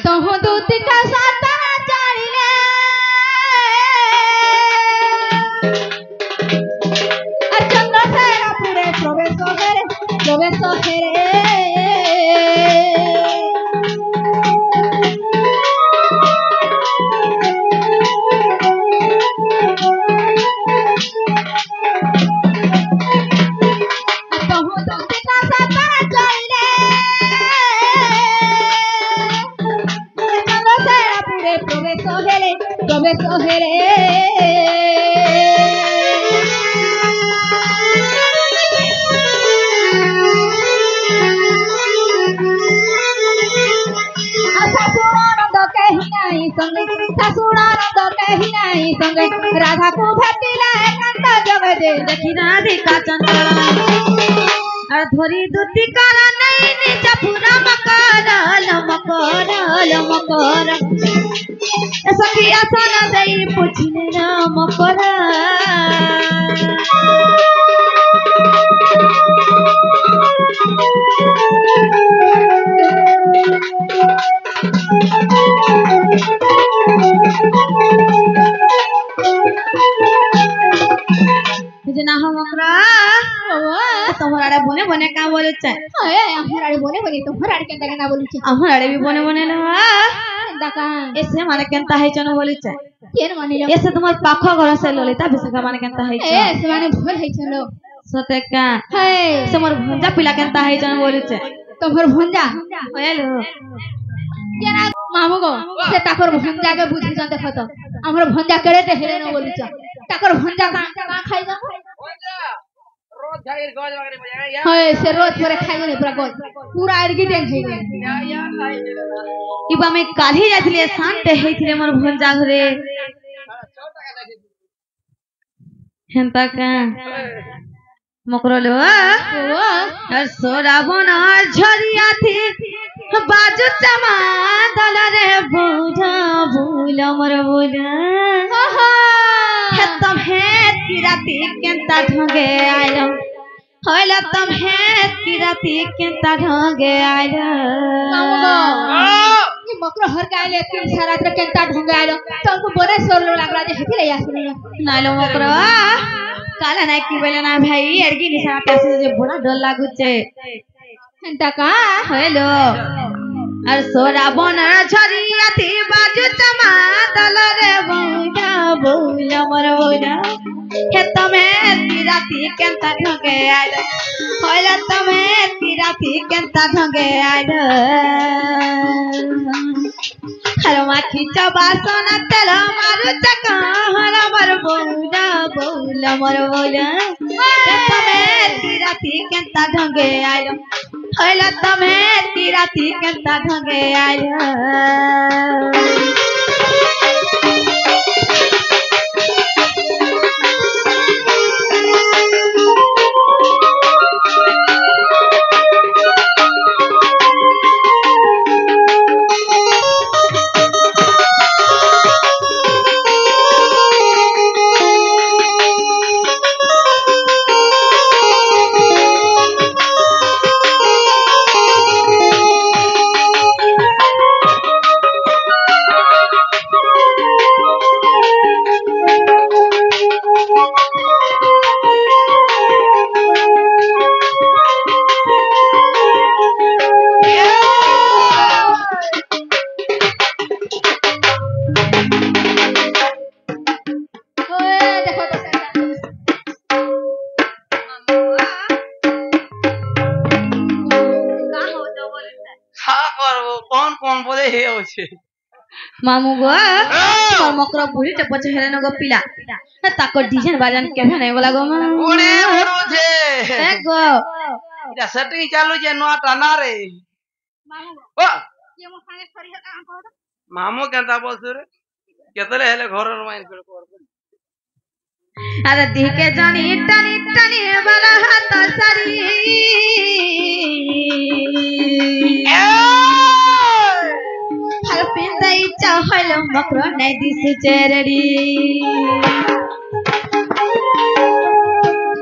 तहु दूत का साता चाड़िले चंद्रशेखरपुरे प्रवेश हेरे राधा को भेटिला एकांत जगदे देखिना अधिका चंचल धरी दुति कर नहीं निज पूरा मकर सखिया सन दई पुछने मकर जना हम ओकरा तोहराड़े बने बने का बोले छै हमराड़े बने बने तोहराड़े केंता केना बोलै छै हमराड़े भी बने बने ना दाका ऐसे माने केंता है चनो बोलै छै केन माने ऐसे तुम्हार पाखो घर से ललिता बिसका माने केंता है छै ऐसे माने भर है चलो सते का है से मोर भंजा पिला केंता है चनो बोलै छै तोहर भंजा हेलो जना मामू गो से ताकर भंजा के बुझी जन देखत हमर भंजा करे ते हेले न बोलै छै ताकर भंजा का खाइ जा रोज जागिर गज वगैरह बजाएगा या हां से रोज थोड़े खाइ नहीं पूरा अर्गी टेंग खाइ या इबा में काली जाथले शांत हेथिले मोर भंजा घरे हेंता का मकरलो हर सोरा बना झरिया थी बाजू चमा दल रे बुझा भूल मोर बोला तम है किराती केंता ढंगे आइलो होइला तम है किराती केंता ढंगे आइलो ये मकरो हर काइले तीन सारा रात केंता ढंगे आइलो तुमको बड़े सोरलो लागला जे हेथिले आसले नालो मकरो काला नाइ की बेले ना भाई एरगी निशा पैसे जे बड़ा डर लागु छे हंता का हेलो अर सोरा बना झरिया थी बाजू चमा दल रे बुझा भूल मोर बोला हे तमे तिराती केंता ढंगे आइलो होइला तमे तिराती केंता ढंगे आइलो हर माखी चबासन तेल मारू चका हर मोर बोला मोर बोला हे तमे तिराती केंता ढंगे आइलो होइला तमे तिराती केंता ढंगे आइलो मामू गो और मकरा बुढ़ी टे पछे हेले न गो पिला ताको डिजाइन बाजान केभे नै बोला गो ओरे ओरो छे ए गो इटा सेटिंग चालू जे नो टाना रे मामू ओ ये मो संगे खरी हे काम कर मामू केंता बोलसु रे केतले हेले घर माइन कर अरे दी के जानी टनी टनी वाला हाथ सारी हर पिंदई चाहल मकरो नै दिस चेरड़ी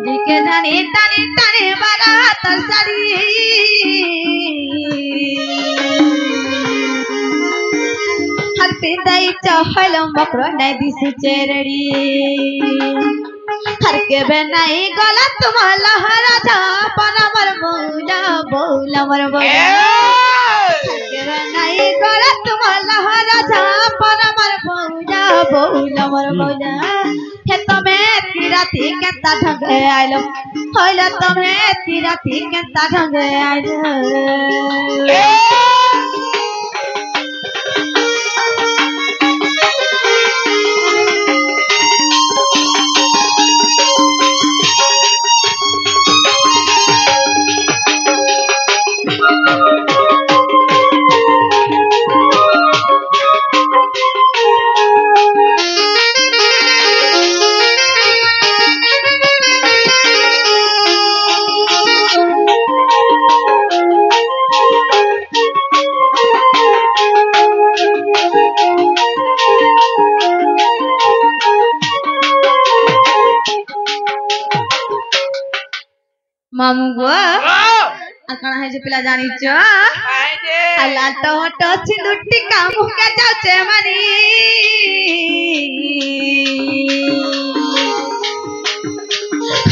दिके जानी टनी टनी वाला हाथ सारी घंटी दई चहल मकर नहीं दिसु चेरड़ी हर के बे नहीं गलत मलहरा जा पनमर बोला बोला मर बोला हर के बे नहीं गलत मलहरा जा पनमर बोला बोला मर बोला हे तमे तिराती केता ढंग आइलो होइला तमे तिराती केता ढंग आइलो मामू गो अकण है जे पिला जानी छ अल्लाह तो तो सिंदुटी काम के जाउचे मनी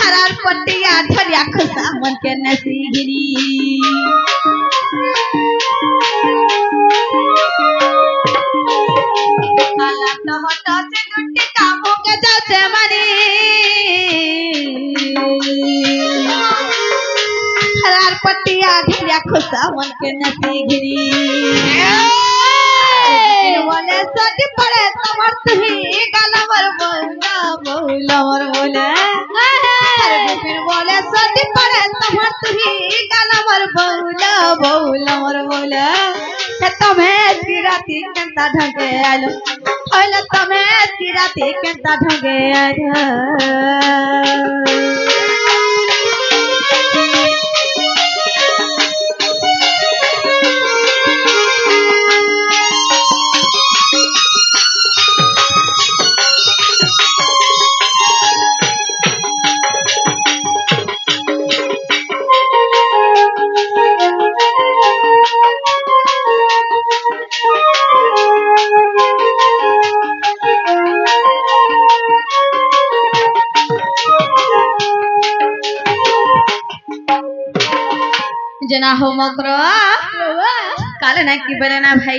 खरार पटिया धरिया खसा मन के नसी गिरी अल्लाह तो तो सिंदुटी काम के जाउचे मनी हरार पटिया घिरिया खुसा मन के नसी गिरी बोले सज पड़े तमर तुही गालवर बोला बोला मर बोले फिर बोले सज पड़े तमर तुही गालवर बोला बोला मर बोले तमें तिराती केंता ढंगे आलो होले तमें तिराती केंता ढंगे आलो जना हो मकरो काले ना की बने ना भाई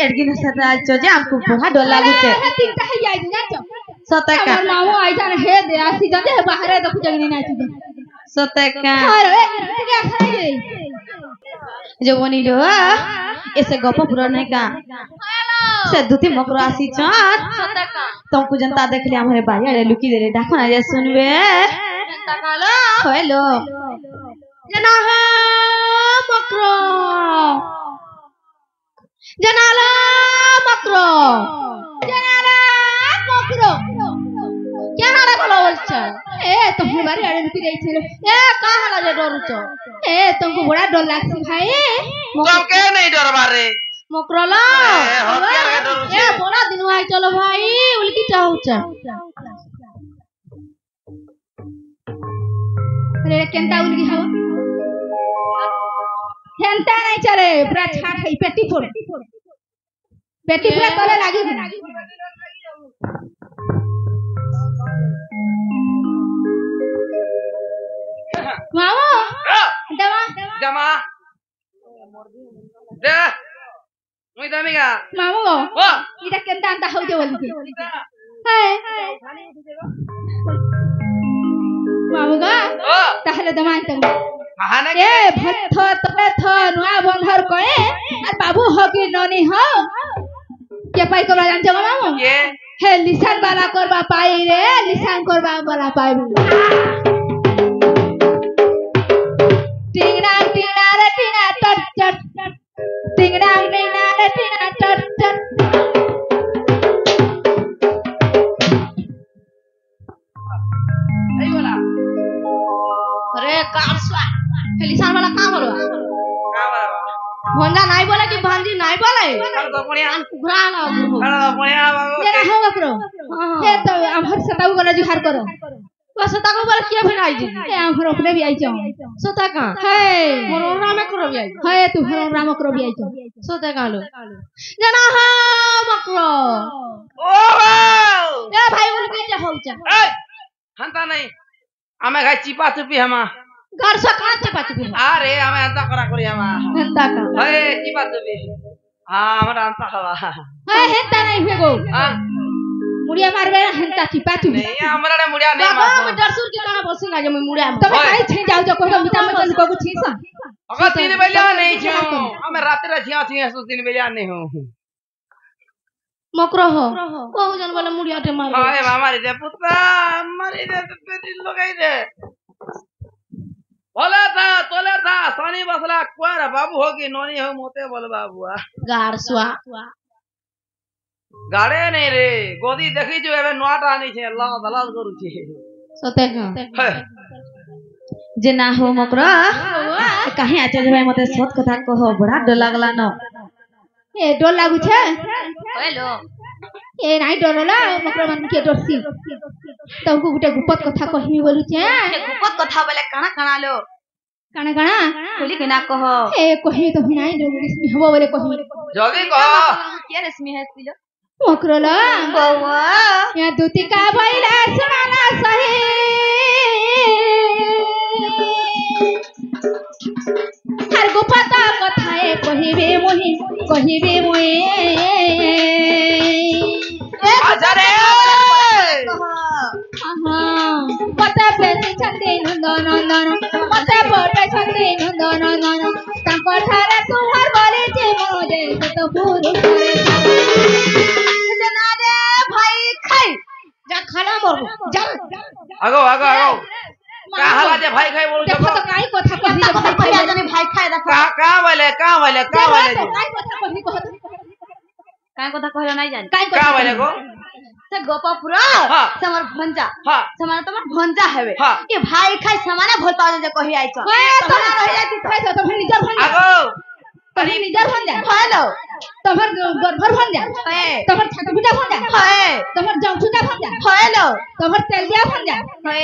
एडगी न सता जे हमको बड़ा डर लागु छे तीनटा है आई ना सतका हमर मामू आई जान हे दे आसी जदे बाहर देखु जगनी ना छी सतका अरे क्या खाई जो बनी लो ऐसे गप पुरा नहीं का से दुती मकरो आसी छ सतका तुमको जनता देख ले हमारे भाई अरे लुकी दे देखो ना जे सुनबे जनता कालो हेलो जना है मकरो जनाला मकरो क्या नारा बोला बोलछा ए तुम बारी आड़े रुकी रही छे ए का हला जे डरुछ ए तुमको बड़ा डर लागसी भाई तो के नहीं डरबा रे मकरो ला ए बड़ा दिन आई चलो भाई उल्की चाहुछ अरे केंता उल्की हो हेंता नहीं चले पूरा छाट है पेटी फोड़ तले लागी मामा दवा जमा दे मुई दमीगा मामू ओ इटा केंता अंता हो जे बोलके हाय मामू गा ओ ताहले दमान तंग महाना ए भत्थ तपे थ नुआ बंधर कोए और बाबू हो कि ननी हो के पाई करबा जान छ मामू ये हे लिसान वाला करबा पाई रे लिसान करबा वाला पाई टिंगना टिंगना रे टिंगना टट टट टिंगना टिंगना रे टिंगना टट टट आई बोला अरे कासवा लिसान वाला का बोलवा का बोला भंगा नहीं बोले कि भांजी नहीं बोले कर दो बढ़िया घुरा ना कर दो बढ़िया बाबू जरा होगा करो हे तो हम हर सताऊ को जुहार करो सता को बोल किया फिर आई जी ए हम रोकले भी आई छ सता का है मोर राम करो भी आई है तू राम करो भी आई छ सता का लो जना हा मकरो ओ ए भाई बोल के जा होउचा ए हंता नहीं हमें गाय चिपा चुपी हमा घर से कहां चिपा चुपी अरे हमें हंता करा करी हमा हंता का है चिपा चुपी हां हमरा हंता हवा है हंता नहीं फेगो हां मुड़िया मारबे हंता चिपा चुपी नहीं हमरा रे मुड़िया नहीं मार बाबा डरसुर के काना बसिंगा जे मैं मुड़िया तबे काई छे जाऊ जो को मिटा में को छीसा अगर 3 बजे नहीं छो हमें रात रे छिया छिया सो 3 बजे नहीं हो मकरो हो कहू जन बोले मुड़िया ते मार हाय मारी दे पुत्रा मारी दे पेटी लगाई दे तोले था सोनी बसला कुआर बाबू होगी नोनी हो मोते बोल बाबूआ गारसुआ गाड़े नहीं रे गोदी देखी जो एबे नोट आनी छे अल्लाह दलाल करू छे सते का जे ना हो मकरा कहीं आचार्य भाई मते सत कथा कहो बड़ा डर लागला न ए डर लागु छे हेलो ए नाही डरला मकरा मन के डरसी तुमको गुटे गुपत कथा कहिमी बोलु छे गुपत कथा बोले काना काना लो काना खोली के ना कहो ए कहि तो नाही रश्मि हबो बोले कहि जल्दी कहो क्या रश्मि है सिलो मकरला बौआ या दूती का भइला सुनाना सही हर गुफता कथाए कहिबे मोहि अजरे पता पेसी छते नंदन पता पटे छते नंदन ताको ठारे तुहर बोले जे मोजे तो पुरु करे जना रे भाई खाई जा खाना बोल जा आगो का हाला जे भाई खाई बोल देखो तो काई कथा कहि भाई खाई जाने भाई खाई देखो का वाले काई कथा कहि काय कथा कहलो नहीं जान का वाले को से गोपापुरा समर भंजा समर तमर भंजा हेवे हाँ। ये भाई खाई समाने भोल पावन जे कहि आइ छ तमर रह जाती खाई तो तमर निजर भंजा आगो तमर निजर भंजा हेलो तमर गरभर भंजा है तमर छटपुटा भंजा है तमर जमछुटा भंजा हेलो तमर तेलबिया भंजा है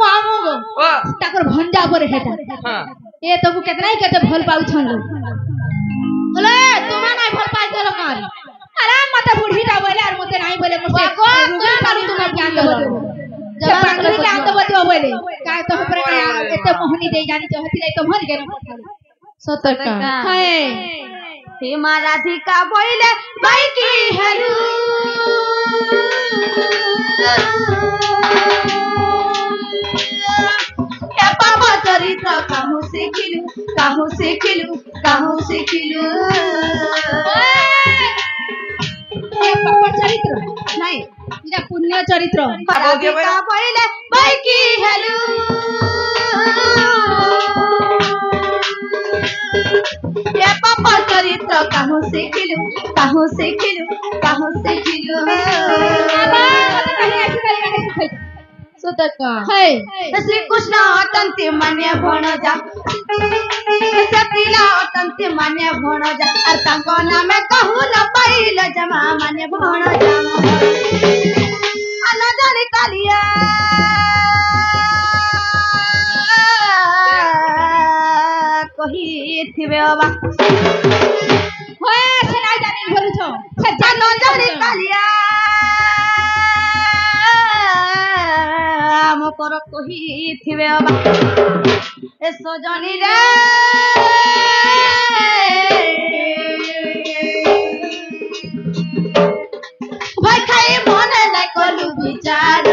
मामू गो ओ ताकर भंजा पर हेटा हां ए तो केतना ही केते भोल पाउ छन बोले तुमा नहीं भोल पाइ देलो कान अरे मते बुढ़ी टा बोले और मते नहीं बोले मुझे कोन पारू तुम ज्ञान देबो जब पागल ज्ञान देबो तो बोले काय तो हमरे का एते मोहनी दे जानी चाहती नहीं तो मर गेल सतर का है हे राधिका बोले भाई की हेलू ए पापा चरित्र काहू सिखिलू ए पापा चरित्र नहीं इरा पुण्य चरित्र राधिका बोले भाई की हेलू ए पापा चरित्र काहू सिखिलू सुतका है श्री कृष्ण अटंती मान्य भणजा सतीला अटंती मान्य भणजा और तांको नामे कहू न पाइल जमा मान्य भणजा अन जाने कालिया कही थिबे बाबा होए से नहीं जानी बोलु छ अन जाने कालिया मोकर कही थिबे बाबा ए सजनी रे भाई खाई मन नहीं कलु विचार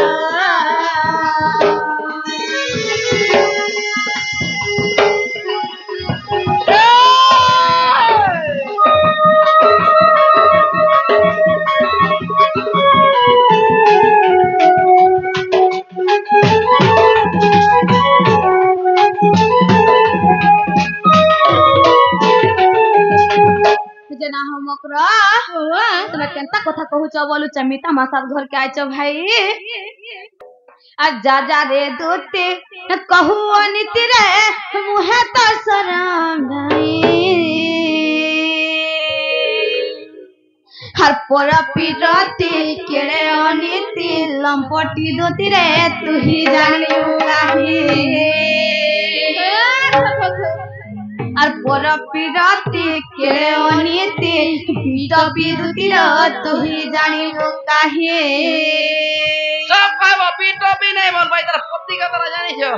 जना हम ओकरा तमे केनता कथा कहू छ बोलू छ मीता मासात घर के आइ छ भाई आ जा रे दूते कहू अनिति रे मुहे तो शरम गई हर पर पिरती केड़े अनिति लंपटी दोती रे तू ही जानियो काहे और पर पिरती केड़े अनिति बीटपी दोती रे तू ही जानियो काहे सब कहबो बीटपी नहीं बोल भाई तेरा पति का तरह जानी छो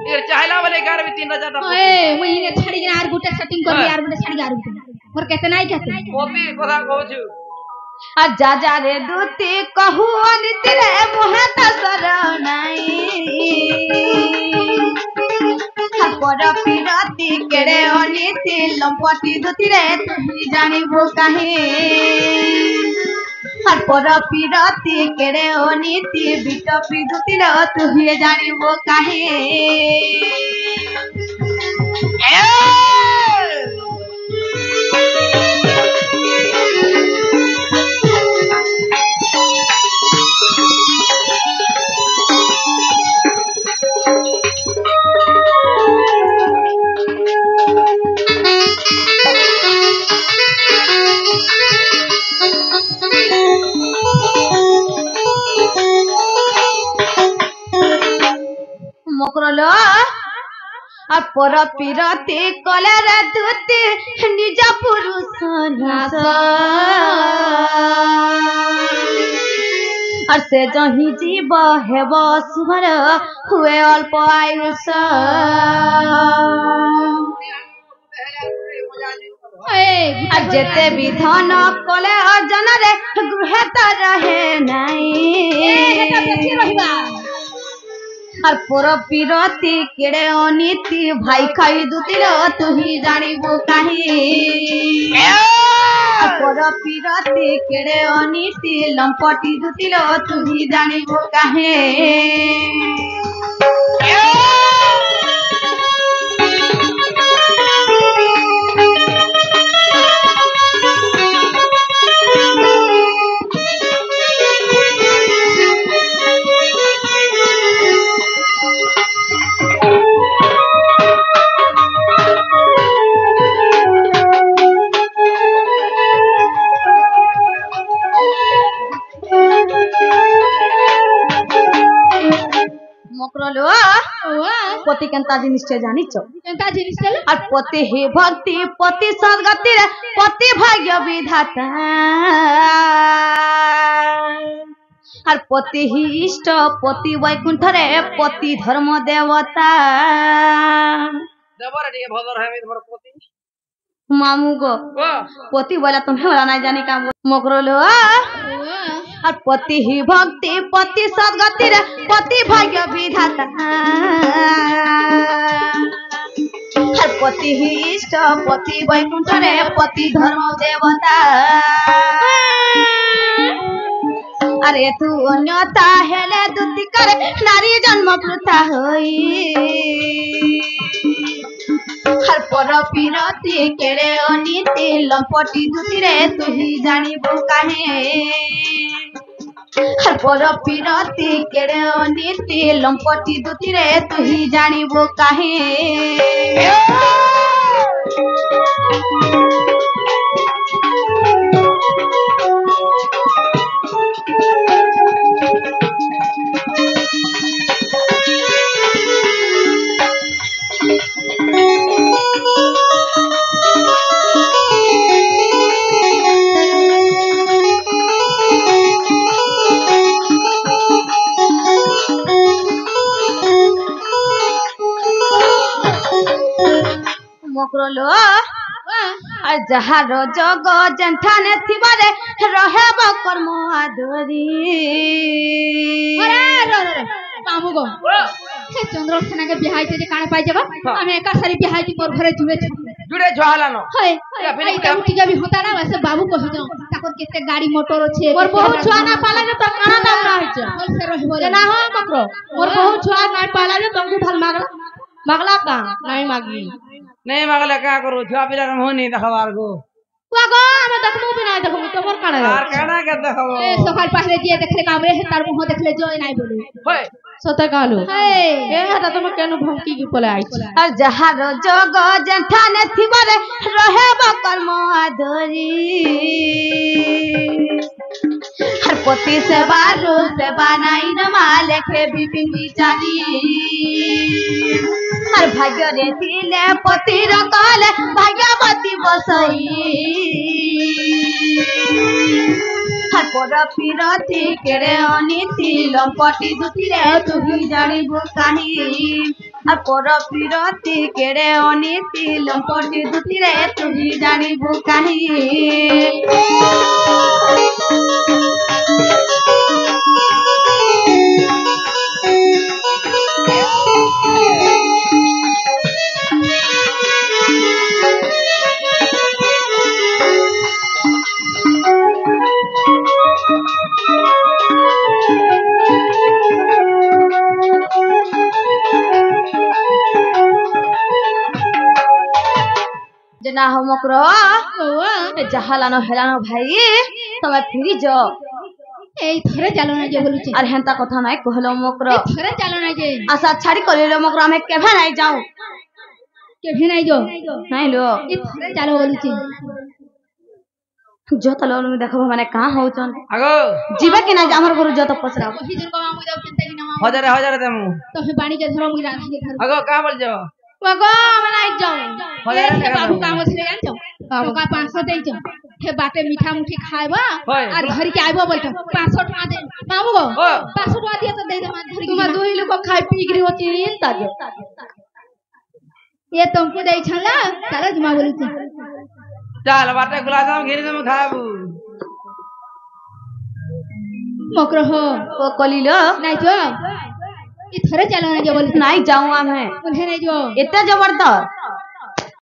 ये चाहला वाले 11 3000 टका ए महीने छड़ी के आर गुटे सेटिंग कर यार गुटे छड़ी आर गुटे और कहते नहीं कहते पति कथा कहू छु जा जा रे दूती कहू अनिति रे मोहे त शरणाई पर पिरती केड़े अनिति लंपटी दूती रे तू जानिबो काहे हर पर पिरती केड़े अनिति बीटपी दूती रे तू जानिबो काहे मकरलो और पर पिरती कलर दूती निज पुरुष नास और से जही जीव हेब सुभर हुए अल्प आयुष जेते विधन कले अर्जन रे गृहे त रहे नहीं और पर पिरती केड़े अनिति भाई खाई दूती रे तू ही जानिबो काहे पर पिरती केड़े अनिति लंपटी दूती रे तू ही जानिबो काहे पति केंता जिनिस जानी छो केंता जिनिस चले और पति ही भक्ति पति सद्गति रे पति भाग्य विधाता और पति ही इष्ट पति वैकुंठ रे पति धर्म देवता देवर रे भदर है तुम्हारा पति मामू को पति बोला तुम्हें वाला नहीं जानी का मकरोलो और पति ही भक्ति पति सद्गति रे पति भाग्य विधाता हर पति ही इष्ट पति वैकुंठ रे पति धर्म देवता अरे तू अन्यता हेले दुति करे नारी जन्म प्रथा होई हर पर पिरती केड़े अनिति लंपटी दूती रे तू ही जानिबो काहे हर पर पिरती केड़े अनिति लंपटी दूती रे तू ही जानिबो काहे मकरलो जहार जग जेठाने थिबारे रहेब कर्म आदरी कामु गो हे चंद्रसेना के बिहाइते जे काने पाइ जबा हम एका सारी बिहाइती पर घरे जुड़े जोहाला न हाय आई काम टिका भी होता ना वैसे बाबू कहि जाओ ताकर केते गाड़ी मोटर छे और बहुत छुआ ना पाला ने तो काना दाम रह छ से रहबो ना हो मकरो और बहुत छुआ ना पाला ने तुमको ढल मागला का नहीं मागला क्या करो छुआ पिला होनी दखवार गो वागो हम दखमु बिना নাই দেখো তোমার কানা আর কানা কে দেখাবো এ সকাল পাশে যে দেখলে কামড়ে তার মুহ দেখলে জয় নাই বলে হয় সতে কালো এ হাটা তুমি কেন ভঙ্কি কি পলে আইছ আর যাহার জগ জেঠানে থিবারে রহে কর্ম আদরি हर पति से बारू से बनाई न मालेखे बिपिन बिचारी हर भाग्य रे थिले पति र कले भाग्यवती बसई हर पर पिरती केरे अनिति लंपटी दुती रे तू ही जानिबु कानी हर पर पिरती केरे अनिति लंपटी दुती रे तू ही जानिबु कानी जना हम करो जहालानो हेलानो भाई तमे फिरी जो এই ধরে চালো না যে বলুছি আর হেনতা কথা নাই কহলো মকর এই ধরে চালো না যে আশা ছাড়ি করিলো মকর আমি কেভে নাই যাও কেভে নাই যাও নাই লো এই ধরে চালো বলুছি যত লোন দেখো মানে কাঁ হউছন আগো জিবা কি না আমার ঘর যত পছরা হিজুর কমা মু যাও চিন্তা কি না হজারে দেমু তো হে বাণী যে ধরো মু রাধি ধরো আগো কা বল যাও আগো আমি নাই যাও হে বাবু কাম ছিলে জানছো টাকা 500 দেইছো হে বাটে মিঠা মুঠি খাইবা আর ধরি के आइबो बोलतो 500 টাকা दे बाबू गो 500 टाका दिए तो दे दे धरी तुम दुई लोग खाई पी गिरी होती चिंता जो ये तुमको दे छला चलो जुमा बोली चल बाटे गुलाब जाम घेरी तुम खाबू मकरो हो ओ कलिलो नहीं जो ई थरे चलो ना जो बोली नहीं जाऊं मैं उन्हें नहीं जो इतना जबरदस्त